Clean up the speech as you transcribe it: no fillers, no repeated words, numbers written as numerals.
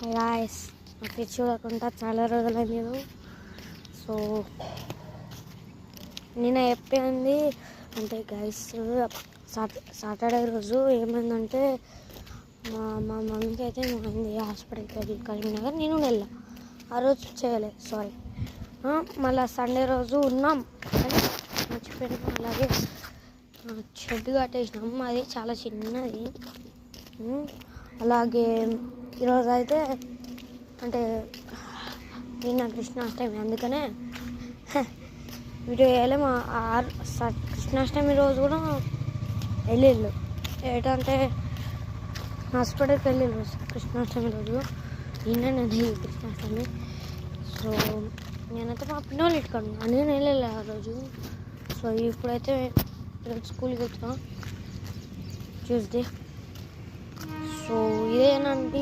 Guys నా face చూడకుండా చాలా రోజులైంది నేను. సో నేను చెప్పింది అంటే గైస్ సాటర్డే రోజు ఏమైందంటే మా మమ్మీకి అయితే అయింది హాస్పిటల్కి వెళ్ళి కరీంనగర్. నేను వెళ్ళా ఆ రోజు చేయలేదు సారీ. మళ్ళీ సండే రోజు ఉన్నాం కానీ మర్చిపోయినాం. అలాగే షెడ్ కట్టేసినాం, అది చాలా చిన్నది. అలాగే ఈరోజు అయితే అంటే నిన్న కృష్ణాష్టమి, అందుకనే వీడియో వేయలేము. కృష్ణాష్టమి రోజు కూడా వెళ్ళిళ్ళు ఏంటంటే హాస్పిటల్కి వెళ్ళిళ్ళు కృష్ణాష్టమి రోజు. నిన్ననే కృష్ణాష్టమి. సో నేనైతే మా పిన్నోళ్ళు ఇట్టుకోండి నేను వెళ్ళలే ఆ రోజు. సో ఇప్పుడైతే స్కూల్కి వచ్చిన ట్యూస్డే. సో ఇదేనండి